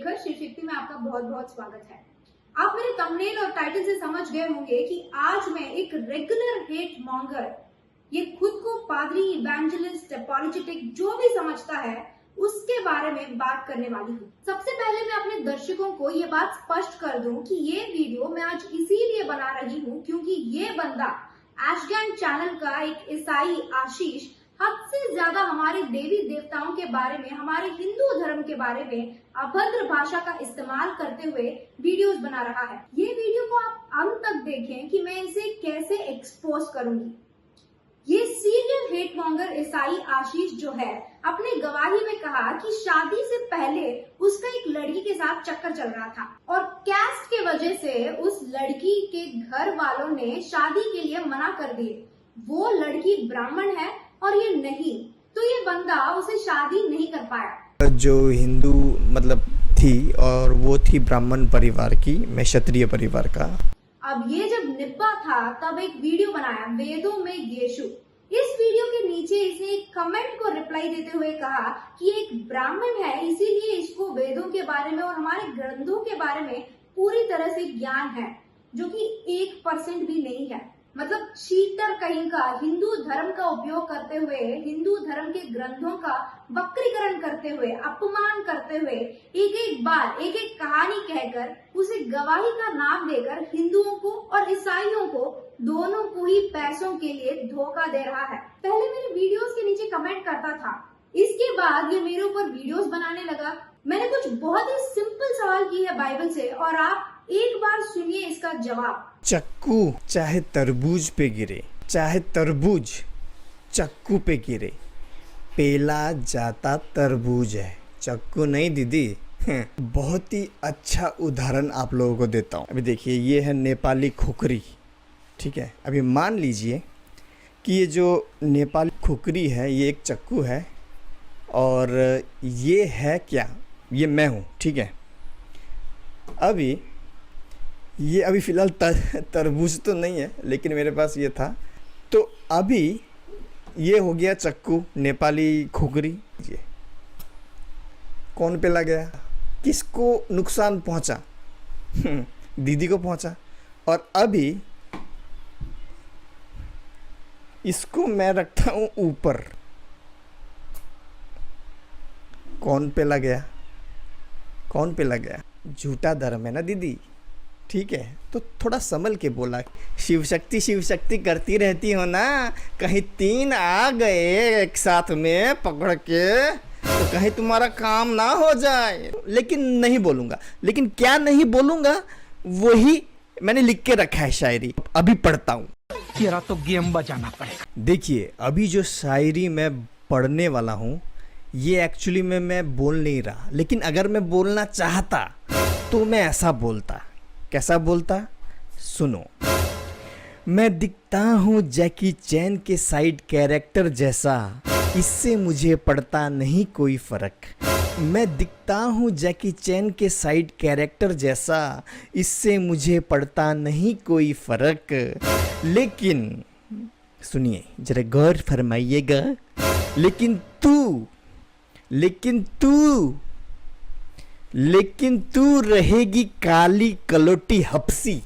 शेखर शिवशक्ति में आपका बहुत बहुत स्वागत है। आप मेरे थंबनेल और टाइटल से समझ गए होंगे कि आज मैं एक रेगुलर हेट मॉन्गर, ये खुद को पादरी, इवेंजलिस्ट, अपॉलोजेटिक जो भी समझता है उसके बारे में बात करने वाली हूँ। सबसे पहले मैं अपने दर्शकों को ये बात स्पष्ट कर दूं कि ये वीडियो मैं आज इसीलिए बना रही हूँ क्योंकि ये बंदा एशगैंग चैनल का एक ईसाई आशीष हद से ज्यादा हमारे देवी देवताओं के बारे में, हमारे हिंदू धर्म के बारे में अभद्र भाषा का इस्तेमाल करते हुए वीडियोस बना रहा है। ये वीडियो को आप अंत तक देखें कि मैं इसे कैसे एक्सपोज करूंगी। ये सीरियल हेट मॉन्गर ईसाई आशीष जो है, अपने गवाही में कहा कि शादी से पहले उसका एक लड़की के साथ चक्कर चल रहा था और कैस्ट के वजह से उस लड़की के घर वालों ने शादी के लिए मना कर दिए। वो लड़की ब्राह्मण है और ये नहीं, तो ये बंदा उसे शादी नहीं कर पाया। जो हिंदू थी और वो थी ब्राह्मण परिवार की, मैं क्षत्रिय परिवार का। अब ये जब निब्बा था तब एक वीडियो बनाया, वेदों में यीशु। इस वीडियो के नीचे इसने एक कमेंट को रिप्लाई देते हुए कहा कि एक ब्राह्मण है इसीलिए इसको वेदों के बारे में और हमारे ग्रंथों के बारे में पूरी तरह से ज्ञान है, जो कि 1% भी नहीं है। मतलब चीटर कहीं का, हिंदू धर्म का उपयोग करते हुए, हिंदू धर्म के ग्रंथों का वक्रीकरण करते हुए, अपमान करते हुए, एक एक बार एक एक कहानी कहकर उसे गवाही का नाम देकर हिंदुओं को और ईसाइयों को, दोनों को ही पैसों के लिए धोखा दे रहा है। पहले मेरे वीडियोस के नीचे कमेंट करता था, इसके बाद ये मेरे ऊपर वीडियोस बनाने लगा। मैंने कुछ बहुत ही सिंपल सवाल किए हैं बाइबल से और आप एक बार सुनिए इसका जवाब। चक्कू चाहे तरबूज पे गिरे, चाहे तरबूज चक्कू पे गिरे, पेला जाता तरबूज है, चक्कू नहीं दीदी। बहुत ही अच्छा उदाहरण आप लोगों को देता हूँ। अभी देखिए, ये है नेपाली खुकरी, ठीक है। अभी मान लीजिए कि ये जो नेपाली खुकरी है ये एक चक्कू है और ये है क्या, ये मैं हूँ, ठीक है। अभी ये अभी फ़िलहाल तरबूज तो नहीं है, लेकिन मेरे पास ये था, तो अभी ये हो गया चक्कू, नेपाली खुकरी। ये कौन पे लग गया, किसको नुकसान पहुंचा? दीदी को पहुंचा। और अभी इसको मैं रखता हूँ ऊपर, कौन पे लग गया? कौन पे लग गया? झूठा धर्म है ना दीदी, ठीक है। तो थोड़ा संभल के बोला, शिव शक्ति करती रहती हो ना, कहीं 3 आ गए एक साथ में पकड़ के तो कहीं तुम्हारा काम ना हो जाए। लेकिन नहीं बोलूँगा, लेकिन क्या नहीं बोलूँगा वही मैंने लिख के रखा है शायरी, अभी पढ़ता हूँ। तेरा तो गेम बजाना पड़ेगा। देखिए, अभी जो शायरी मैं पढ़ने वाला हूँ ये एक्चुअली में मैं बोल नहीं रहा, लेकिन अगर मैं बोलना चाहता तो मैं ऐसा बोलता। कैसा बोलता? सुनो। मैं दिखता हूँ जैकी चैन के साइड कैरेक्टर जैसा, इससे मुझे पड़ता नहीं कोई फर्क। मैं दिखता हूँ जैकी चैन के साइड कैरेक्टर जैसा, इससे मुझे पड़ता नहीं कोई फर्क। लेकिन सुनिए, जरा गौर फरमाइएगा, लेकिन तू रहेगी काली कलोटी हपसी,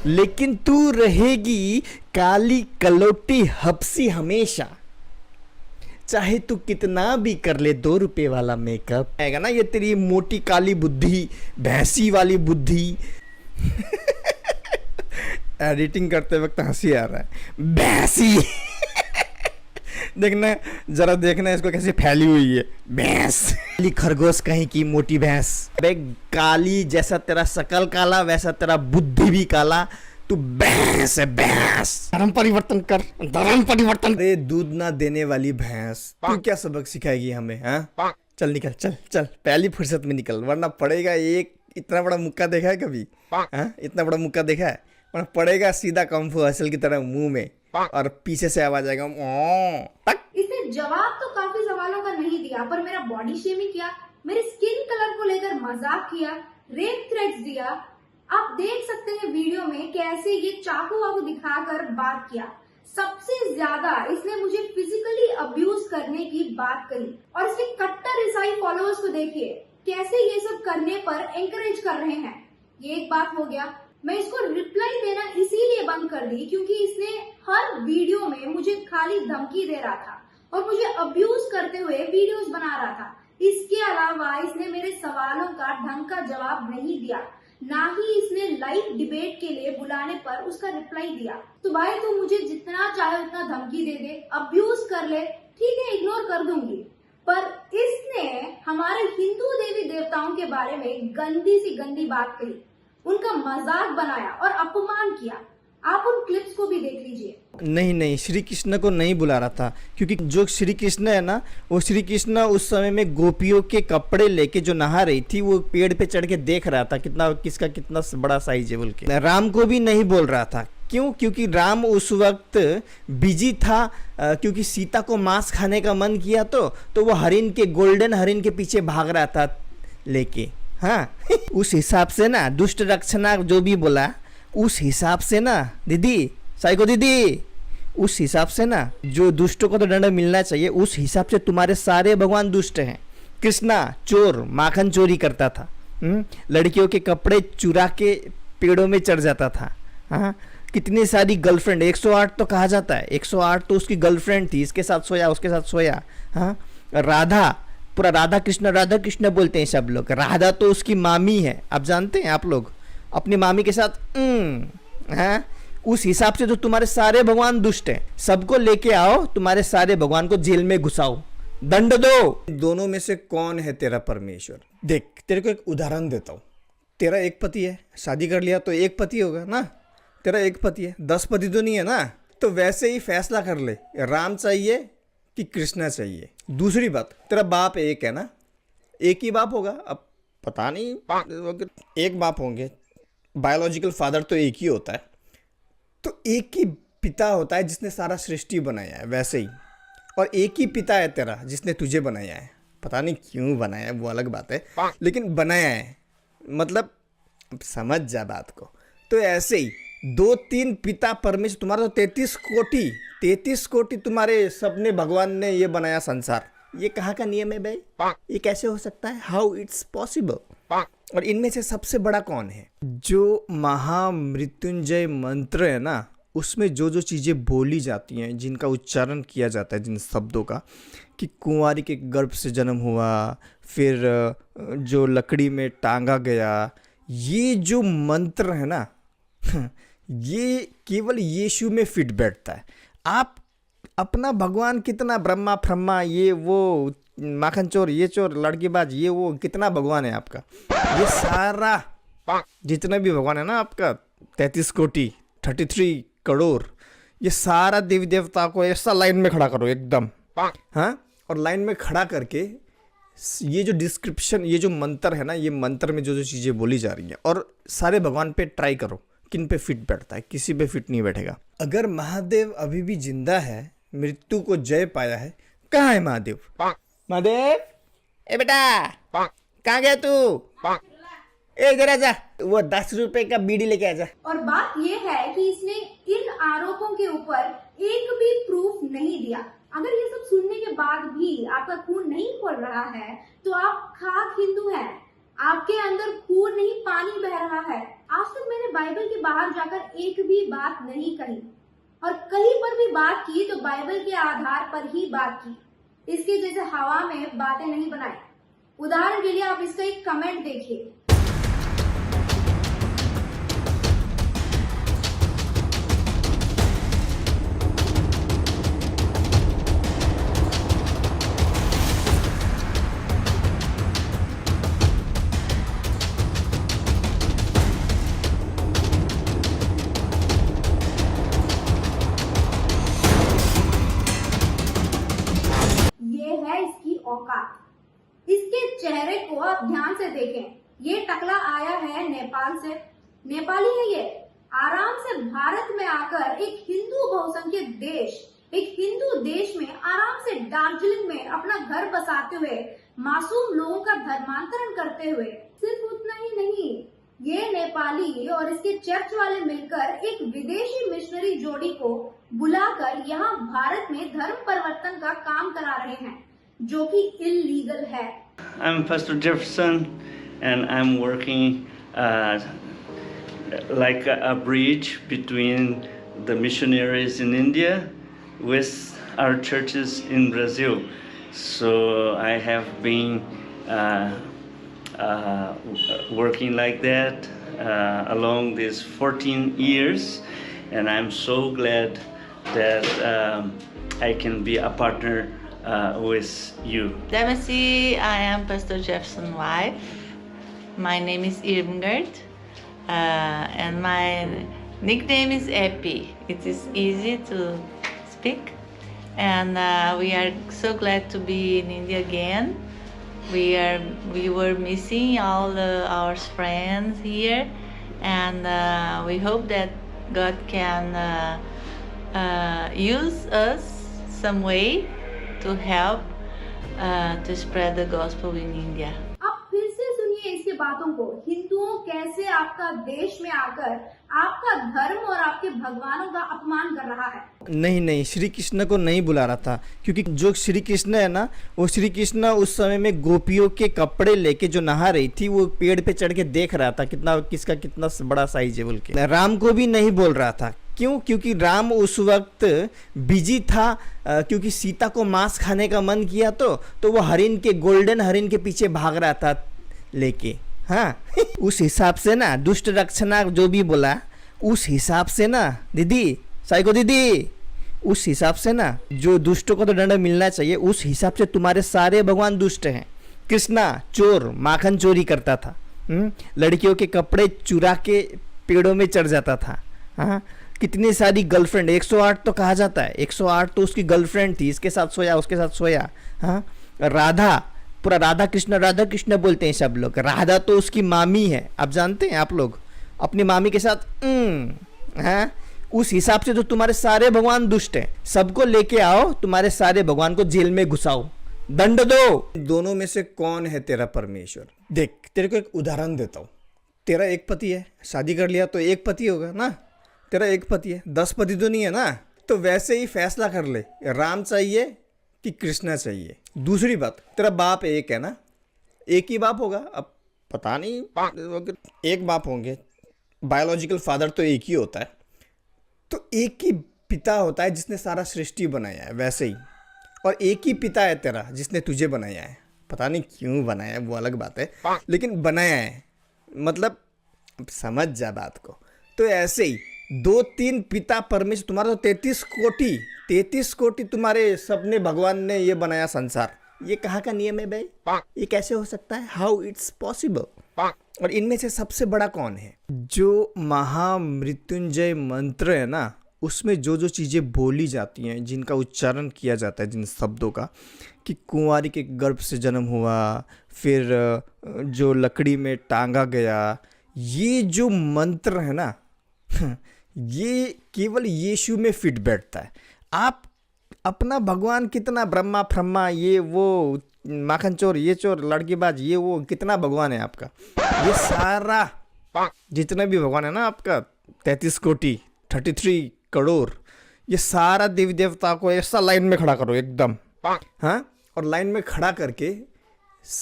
लेकिन तू रहेगी काली कलोटी हपसी हमेशा। चाहे तू कितना भी कर ले 2 रुपए वाला मेकअप, आएगा ना ये तेरी मोटी काली बुद्धि, भैंसी वाली बुद्धि। एडिटिंग करते वक्त हंसी आ रहा है, भैंसी। देखना, जरा देखना इसको कैसे फैली हुई है, भैंस। काली खरगोश कहीं की मोटी भैंस। अबे काली, जैसा तेरा शकल काला वैसा तेरा बुद्धि भी काला, तू भैंस है, भैंस। धर्म परिवर्तन कर, धर्म परिवर्तन। अरे दूध ना देने वाली भैंस, तू क्या सबक सिखाएगी हमें? हाँ, चल निकल, चल पहली फुर्सत में निकल, वरना पड़ेगा एक। इतना बड़ा मुक्का देखा है कभी? हाँ, इतना बड़ा मुक्का देखा है? वरना पड़ेगा सीधा कम्फू हसल की तरह मुंह में और पीछे से आवाज आएगा। इसने जवाब तो काफी सवालों का नहीं दिया, पर मेरा बॉडी शेमिंग किया, मेरे स्किन कलर को लेकर मजाक किया, रेप थ्रेट्स दिया। आप देख सकते हैं वीडियो में कैसे ये चाकू वाकू दिखाकर बात किया। सबसे ज्यादा इसने मुझे फिजिकली अब्यूज करने की बात कही और इसके कट्टर ईसाई फॉलोअर्स को देखिए, कैसे ये सब करने पर एंकरेज कर रहे हैं। ये एक बात हो गया। मैं इसको रिप्लाई देना इसीलिए बंद कर दी क्योंकि इसने हर वीडियो में मुझे खाली धमकी दे रहा था और मुझे अब्यूज करते हुए वीडियोस बना रहा था। इसके अलावा इसने मेरे सवालों का ढंग का जवाब नहीं दिया, ना ही इसने लाइव डिबेट के लिए बुलाने पर उसका रिप्लाई दिया। तो भाई तू मुझे जितना चाहे उतना धमकी दे दे, अब्यूज कर ले, ठीक है, इग्नोर कर दूंगी, पर इसने हमारे हिंदू देवी देवताओं के बारे में गंदी सी गंदी बात कही, उनका मजाक बनाया और अपमान किया। आप उन क्लिप्स को भी देख लीजिए। नहीं, श्री कृष्ण को नहीं बुला रहा था, क्योंकि जो श्री कृष्ण है ना, वो श्री कृष्ण उस समय में गोपियों के कपड़े लेके जो नहा रही थी, वो पेड़ पे चढ़ के देख रहा था कितना किसका कितना बड़ा साइज है बोल के। राम को भी नहीं बोल रहा था। क्यों? क्योंकि राम उस वक्त बिजी था, क्योंकि सीता को मांस खाने का मन किया तो वो हरिन के, गोल्डन हरिन के पीछे भाग रहा था लेके। हाँ उस हिसाब से ना, दुष्ट रक्षणा जो भी बोला, उस हिसाब से ना दीदी, साइको दीदी, उस हिसाब से ना जो दुष्टों को तो दंड मिलना चाहिए, उस हिसाब से तुम्हारे सारे भगवान दुष्ट हैं। कृष्णा चोर, माखन चोरी करता था, लड़कियों के कपड़े चुरा के पेड़ों में चढ़ जाता था। हाँ, कितनी सारी गर्लफ्रेंड, 108 तो कहा जाता है, 108 तो उसकी गर्लफ्रेंड थी, इसके साथ सोया, उसके साथ सोया। हाँ, राधा, पूरा राधा कृष्ण बोलते हैं सब लोग। राधा तो उसकी मामी है, आप जानते हैं आप लोग, अपनी मामी के साथ। हाँ, उस हिसाब से तो तुम्हारे सारे भगवान दुष्ट हैं। सबको लेके आओ, तुम्हारे सारे भगवान को जेल में घुसाओ, दंड दो। दोनों में से कौन है तेरा परमेश्वर? देख, तेरे को एक उदाहरण देता हूँ। तेरा एक पति है, शादी कर लिया तो एक पति होगा ना, तेरा एक पति है, 10 पति तो नहीं है ना। तो वैसे ही फैसला कर ले, राम चाहिए कि कृष्णा चाहिए। दूसरी बात, तेरा बाप एक है ना, एक ही बाप होगा, अब पता नहीं, एक बाप होंगे, बायोलॉजिकल फादर तो एक ही होता है, तो एक ही पिता होता है जिसने सारा सृष्टि बनाया है, वैसे ही। और एक ही पिता है तेरा जिसने तुझे बनाया है, पता नहीं क्यों बनाया है, वो अलग बात है, लेकिन बनाया है, मतलब समझ जा बात को। तो ऐसे ही 2-3 पिता परमेश्वर, तुम्हारा तो 33 कोटि तुम्हारे सपने भगवान ने ये बनाया संसार। ये कहाँ का नियम है भाई? ये कैसे हो सकता है? How it's possible? और इनमें से सबसे बड़ा कौन है? जो महामृत्युंजय मंत्र है ना, उसमें जो जो चीज़ें बोली जाती हैं, जिनका उच्चारण किया जाता है, जिन शब्दों का, कि कुंवारी के गर्भ से जन्म हुआ, फिर जो लकड़ी में टांगा गया, ये जो मंत्र है ना ये केवल यीशु में फिट बैठता है। आप अपना भगवान कितना ब्रह्मा फ्रह्मा, ये वो माखन चोर, ये चोर, लड़कीबाज, ये वो, कितना भगवान है आपका? ये सारा जितना भी भगवान है ना आपका, 33 कोटि, 33 करोड़, ये सारा देवी देवता को ऐसा लाइन में खड़ा करो एकदम। हाँ, और लाइन में खड़ा करके ये जो डिस्क्रिप्शन, ये जो मंत्र है ना, ये मंत्र में जो जो चीज़ें बोली जा रही हैं, और सारे भगवान पे ट्राई करो किन पे फिट बैठता है, किसी पे फिट नहीं बैठेगा। अगर महादेव अभी भी जिंदा है, मृत्यु को जय पाया है, कहाँ है महादेव? महादेव, ए बेटा, कहाँ गया तू? ए इधर आजा, वो 10 रुपए का बीड़ी लेके आजा। और बात ये है कि इसने इन आरोपों के ऊपर एक भी प्रूफ नहीं दिया। अगर ये सब सुनने के बाद भी आपका खून नहीं खोल रहा है तो आप खाक हिंदू हैं, आपके अंदर खून नहीं पानी बह रहा है। आज तक मैंने बाइबल के बाहर जाकर एक भी बात नहीं कही, और कहीं पर भी बात की तो बाइबल के आधार पर ही बात की, इसके जैसे हवा में बातें नहीं बनाई। उदाहरण के लिए आप इसका एक कमेंट देखिए। औकात, इसके चेहरे को आप ध्यान से देखें। ये टकला आया है नेपाल से, नेपाली है ये। आराम से भारत में आकर एक हिंदू बहुसंख्यक देश, एक हिंदू देश में आराम से दार्जिलिंग में अपना घर बसाते हुए मासूम लोगों का धर्मांतरण करते हुए। सिर्फ उतना ही नहीं, ये नेपाली और इसके चर्च वाले मिलकर एक विदेशी मिशनरी जोड़ी को बुलाकर यहाँ भारत में धर्म परिवर्तन का काम करा रहे हैं। जो कि इलीगल है। I'm Pastor Jefferson, and I'm working like a bridge between the missionaries in India with our churches in Brazil. So I have been working like that along these 14 years, and I'm so glad that I can be a partner with you. Demacy, I am Pastor Jefferson's wife. My name is Irmgard, and my nickname is Epi. It is easy to speak, and we are so glad to be in India again. We were missing all our friends here, and we hope that God can use us some way to help to spread the gospel in India. अब फिर से सुनिए इसकी बातों को। हिंदुओं कैसे आपका देश में आकर आपका धर्म और आपके भगवानों का अपमान कर रहा है। नहीं, श्री कृष्ण को नहीं बुला रहा था, क्योंकि जो श्री कृष्ण है ना, वो श्री कृष्ण उस समय में गोपियों के कपड़े लेके जो नहा रही थी, वो पेड़ पे चढ़ के देख रहा था किसका कितना बड़ा साइज है बोल के। राम को भी नहीं बोल रहा था। क्यों? क्योंकि राम उस वक्त बिजी था, क्योंकि सीता को मांस खाने का मन किया तो वो गोल्डन हरिन के पीछे भाग रहा था लेके। हाँ उस हिसाब से ना, दुष्ट रक्षणा जो भी बोला, उस हिसाब से ना दीदी, साइको दीदी, उस हिसाब से ना जो दुष्टों को तो दंड मिलना चाहिए, उस हिसाब से तुम्हारे सारे भगवान दुष्ट हैं। कृष्णा चोर, माखन चोरी करता था, लड़कियों के कपड़े चुरा के पेड़ों में चढ़ जाता था। हाँ, कितनी सारी गर्लफ्रेंड, 108 तो कहा जाता है, 108 तो उसकी गर्लफ्रेंड थी, इसके साथ सोया, उसके साथ सोया। हाँ, राधा, पूरा राधा कृष्ण बोलते हैं सब लोग। राधा तो उसकी मामी है, आप जानते हैं आप लोग, अपनी मामी के साथ। हाँ, उस हिसाब से तो तुम्हारे सारे भगवान दुष्ट हैं। सबको लेके आओ, तुम्हारे सारे भगवान को जेल में घुसाओ, दंड दो। दोनों में से कौन है तेरा परमेश्वर? देख, तेरे को एक उदाहरण देता हूँ। तेरा एक पति है, शादी कर लिया तो एक पति होगा ना, तेरा एक पति है, 10 पति तो नहीं है ना। तो वैसे ही फैसला कर ले, राम चाहिए कि कृष्णा चाहिए। दूसरी बात, तेरा बाप एक है ना, एक ही बाप होगा। अब पता नहीं, एक बाप होंगे, बायोलॉजिकल फादर तो एक ही होता है, तो एक ही पिता होता है जिसने सारा सृष्टि बनाया है, वैसे ही। और एक ही पिता है तेरा जिसने तुझे बनाया है। पता नहीं क्यों बनाया है, वो अलग बात है, लेकिन बनाया है, मतलब समझ जा बात को। तो ऐसे ही 2-3 पिता परमेश्वर, तुम्हारा तो 33 कोटि तुम्हारे सपने भगवान ने ये बनाया संसार। ये कहाँ का नियम है भाई? ये कैसे हो सकता है? How it's possible? और इनमें से सबसे बड़ा कौन है? जो महामृत्युंजय मंत्र है ना, उसमें जो जो चीज़ें बोली जाती हैं, जिनका उच्चारण किया जाता है, जिन शब्दों का, कि कुंवारी के गर्भ से जन्म हुआ, फिर जो लकड़ी में टांगा गया, ये जो मंत्र है ना, ये केवल यीशु में फिट बैठता है। आप अपना भगवान कितना ब्रह्मा फ्रह्मा, ये वो माखन चोर, ये चोर, लड़कीबाज, ये वो, कितना भगवान है आपका? ये सारा जितना भी भगवान है ना आपका, 33 कोटि, 33 करोड़, ये सारा देवी देवता को ऐसा लाइन में खड़ा करो एकदम। हाँ, और लाइन में खड़ा करके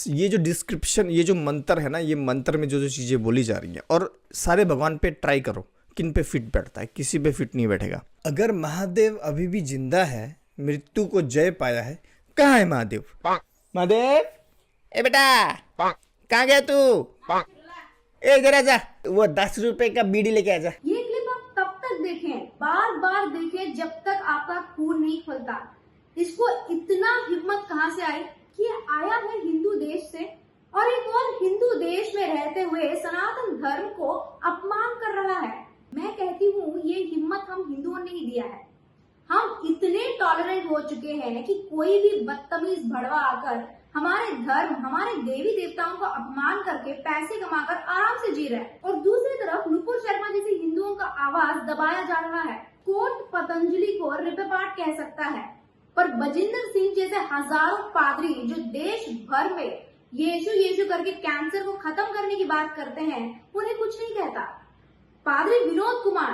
ये जो डिस्क्रिप्शन, ये जो मंत्र है ना, ये मंत्र में जो जो चीज़ें बोली जा रही हैं, और सारे भगवान पे ट्राई करो किन पे फिट बैठता है, किसी पे फिट नहीं बैठेगा। अगर महादेव अभी भी जिंदा है, मृत्यु को जय पाया है, कहाँ है महादेव? महादेव, ए बेटा, कहाँ गया तू? ए इधर आजा, वो 10 रुपए का बीड़ी लेके आजा। ये क्लिप आप तब तक देखें, बार बार देखें, जब तक आपका खून नहीं खुलता। इसको इतना हिम्मत कहाँ से आई कि आया है हिंदू देश से, और एक और हिंदू देश में रहते हुए सनातन धर्म को अपमान कर रहा है। मैं कहती हूँ ये हिम्मत हम हिंदुओं ने ही दिया है। हम इतने टॉलरेंट हो चुके हैं कि कोई भी बदतमीज भड़वा आकर हमारे धर्म, हमारे देवी देवताओं का अपमान करके पैसे कमाकर आराम से जी रहे हैं, और दूसरी तरफ नुपुर शर्मा जैसे हिंदुओं का आवाज दबाया जा रहा है। कोर्ट पतंजलि को रिपेपाट कह सकता है, पर बजिंदर सिंह जैसे हजारों पादरी जो देश भर में यीशु यीशु करके कैंसर को खत्म करने की बात करते हैं, उन्हें कुछ नहीं कहता। पादरी विनोद कुमार,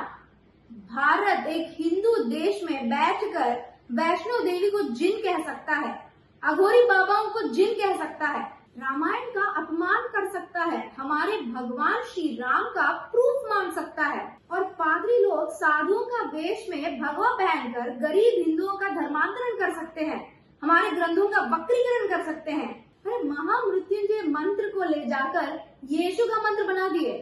भारत एक हिंदू देश में बैठकर वैष्णो देवी को जिन कह सकता है, अघोरी बाबाओं को जिन कह सकता है, रामायण का अपमान कर सकता है, हमारे भगवान श्री राम का प्रूफ मांग सकता है, और पादरी लोग साधुओं का वेश में भगवा पहनकर गरीब हिंदुओं का धर्मांतरण कर सकते हैं, हमारे ग्रंथों का वक्रीकरण कर सकते हैं। अरे महामृत्युंजय मंत्र को ले जाकर यीशु का मंत्र बना दिए,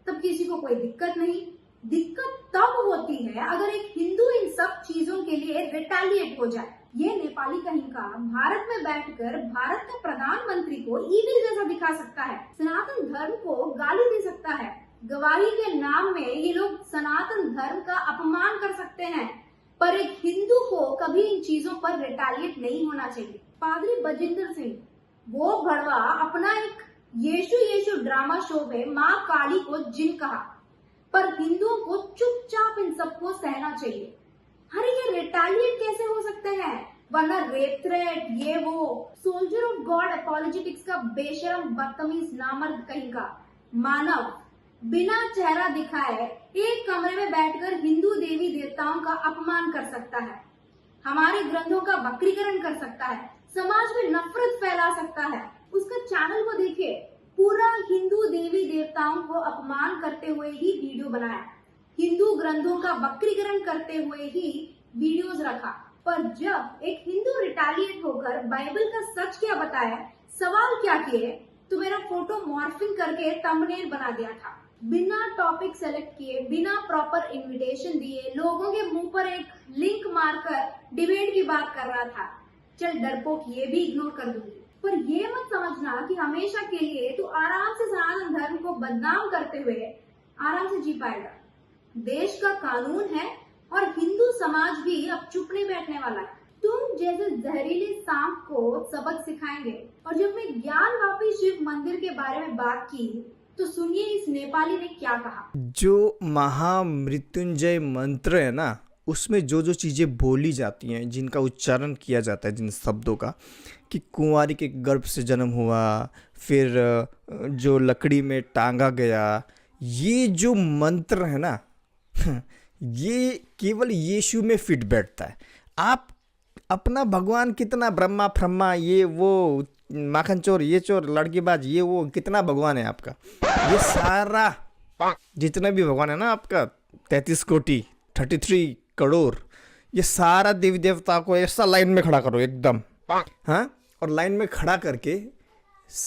तब किसी को कोई दिक्कत नहीं। दिक्कत तब होती है अगर एक हिंदू इन सब चीजों के लिए रिटेलिएट हो जाए। ये नेपाली कहीं का भारत में बैठकर भारत के प्रधानमंत्री को ईविल जैसा दिखा सकता है, सनातन धर्म को गाली दे सकता है, गवाही के नाम में ये लोग सनातन धर्म का अपमान कर सकते हैं, पर एक हिंदू को कभी इन चीजों पर रिटेलिएट नहीं होना चाहिए। पादरी बजिंदर सिंह, वो भड़वा अपना एक यीशु यीशु ड्रामा शो में माँ काली को जिन कहा, पर हिंदुओं को चुपचाप इन सबको सहना चाहिए। अरे ये रिटेलिएट कैसे हो सकते हैं, वरना रेप थ्रेट ये वो। सोल्जर ऑफ गॉड अपॉलोजेटिक्स का बेशरम बदतमीज नामर्द कहीं का मानव बिना चेहरा दिखाए एक कमरे में बैठकर हिंदू देवी देवताओं का अपमान कर सकता है, हमारे ग्रंथों का वक्रीकरण कर सकता है, समाज में नफरत फैला सकता है। उसका चैनल को देखिए, पूरा हिंदू देवी देवताओं को अपमान करते हुए ही वीडियो बनाया, हिंदू ग्रंथों का वक्रीकरण करते हुए ही वीडियोस रखा। पर जब एक हिंदू रिटेलिएट होकर बाइबल का सच क्या बताया, सवाल क्या किए, तो मेरा फोटो मॉर्फिंग करके थंबनेल बना दिया था। बिना टॉपिक सेलेक्ट किए, बिना प्रॉपर इनविटेशन दिए, लोगों के मुंह पर एक लिंक मारकर डिबेट की बात कर रहा था। चल डरपोक, ये भी इग्नोर कर दूंगी, पर ये मत समझना कि हमेशा के लिए तू आराम से सनातन धर्म को बदनाम करते हुए आराम से जी पाएगा। देश का कानून है और हिंदू समाज भी अब चुप नहीं बैठने वाला है। तुम जैसे जहरीले सांप को सबक सिखाएंगे। और जब मैं ज्ञानवापी शिव मंदिर के बारे में बात की, तो सुनिए इस नेपाली ने क्या कहा। जो महामृत्युंजय मंत्र है ना, उसमें जो जो चीज़ें बोली जाती हैं, जिनका उच्चारण किया जाता है, जिन शब्दों का, कि कुंवारी के गर्भ से जन्म हुआ, फिर जो लकड़ी में टांगा गया, ये जो मंत्र है ना ये केवल यीशु में फिट बैठता है। आप अपना भगवान कितना ब्रह्मा फ्रह्मा ये वो माखन चोर ये चोर लड़कीबाज ये वो कितना भगवान है आपका, ये सारा जितना भी भगवान है ना आपका 33 कोटि 33 करोड़, ये सारा देवी देवता को ऐसा लाइन में खड़ा करो एकदम, हाँ, और लाइन में खड़ा करके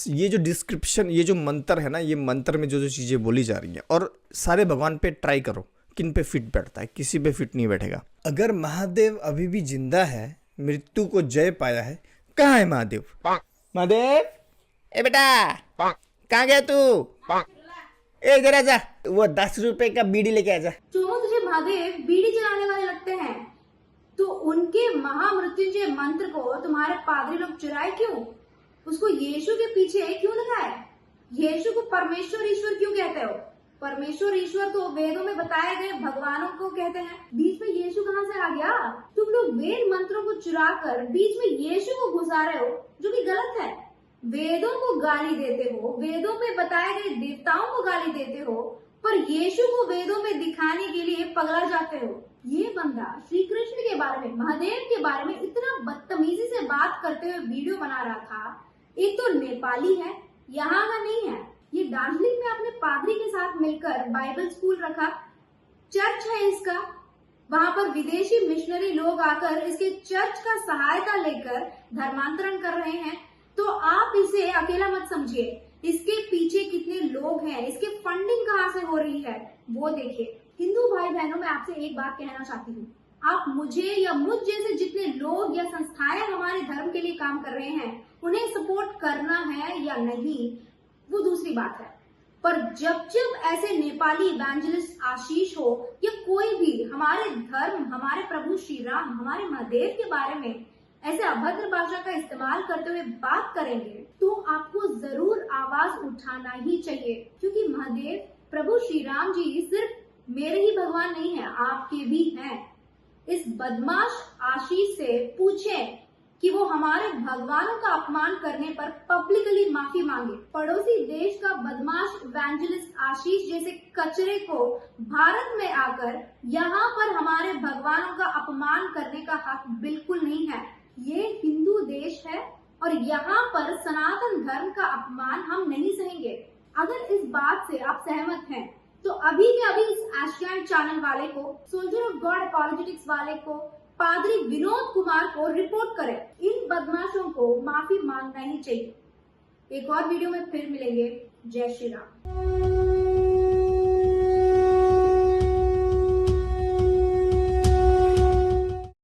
ये जो डिस्क्रिप्शन, ये जो मंत्र है ना, ये मंत्र में जो जो चीज़ें बोली जा रही हैं, और सारे भगवान पे ट्राई करो किन पे फिट बैठता है, किसी पे फिट नहीं बैठेगा। अगर महादेव अभी भी जिंदा है, मृत्यु को जय पाया है, कहाँ है महादेव? महादेव, ए बेटा कहाँ गया तू? ए इधर आजा, वो 10 रुपए का बीड़ी लेके आजा। चोमो, तुझे महादेव बीड़ी जलाने वाले लगते हैं, तो उनके महामृत्युंजय मंत्र को तुम्हारे पादरी लोग चुराए क्यों? उसको यीशु के पीछे क्यों लगाए? यीशु को परमेश्वर ईश्वर क्यों कहते हो? परमेश्वर ईश्वर तो वेदों में बताए गए भगवानों को कहते हैं। बीच में यीशु कहाँ से आ गया? तुम लोग वेद मंत्रों को चुरा कर बीच में यीशु को घुसा रहे हो, जो कि गलत है। वेदों को गाली देते हो, वेदों में बताए गए देवताओं को गाली देते हो, पर यीशु को वेदों में दिखाने के लिए पगला जाते हो। ये बंदा श्री कृष्ण के बारे में, महादेव के बारे में इतना बदतमीजी से बात करते हुए वीडियो बना रहा था। एक तो नेपाली है, यहाँ का नहीं है, ये दार्जिलिंग में अपने पादरी के साथ मिलकर बाइबल स्कूल रखा, चर्च है इसका, वहां पर विदेशी मिशनरी लोग आकर इसके चर्च का सहायता लेकर धर्मांतरण कर रहे हैं। तो आप इसे अकेला मत समझिए, इसके पीछे कितने लोग हैं, इसके फंडिंग कहाँ से हो रही है वो देखिए। हिंदू भाई बहनों, मैं आपसे एक बात कहना चाहती हूँ, आप मुझे या मुझ जैसे जितने लोग या संस्थाएं हमारे धर्म के लिए काम कर रहे हैं, उन्हें सपोर्ट करना है या नहीं वो दूसरी बात है, पर जब जब ऐसे नेपाली इवेंजलिस्ट आशीष हो या कोई भी हमारे धर्म, हमारे प्रभु श्री राम, हमारे महादेव के बारे में ऐसे अभद्र भाषा का इस्तेमाल करते हुए बात करेंगे, तो आपको जरूर आवाज उठाना ही चाहिए, क्योंकि महादेव प्रभु श्री राम जी सिर्फ मेरे ही भगवान नहीं है, आपके भी हैं। इस बदमाश आशीष से पूछें कि वो हमारे भगवानों का अपमान करने पर पब्लिकली माफी मांगे। पड़ोसी देश का बदमाश इवेंजलिस्ट आशीष जैसे कचरे को भारत में आकर यहाँ पर हमारे भगवानों का अपमान करने का हक बिल्कुल नहीं है। ये हिंदू देश है और यहाँ पर सनातन धर्म का अपमान हम नहीं सहेंगे। अगर इस बात से आप सहमत हैं तो अभी के अभी इस एशियन चैनल वाले को, सोल्जर ऑफ गॉड अपॉलोजेटिक्स वाले को, पादरी विनोद कुमार को रिपोर्ट करें। इन बदमाशों को माफी मांगना ही चाहिए। एक और वीडियो में फिर मिलेंगे। जय श्री राम।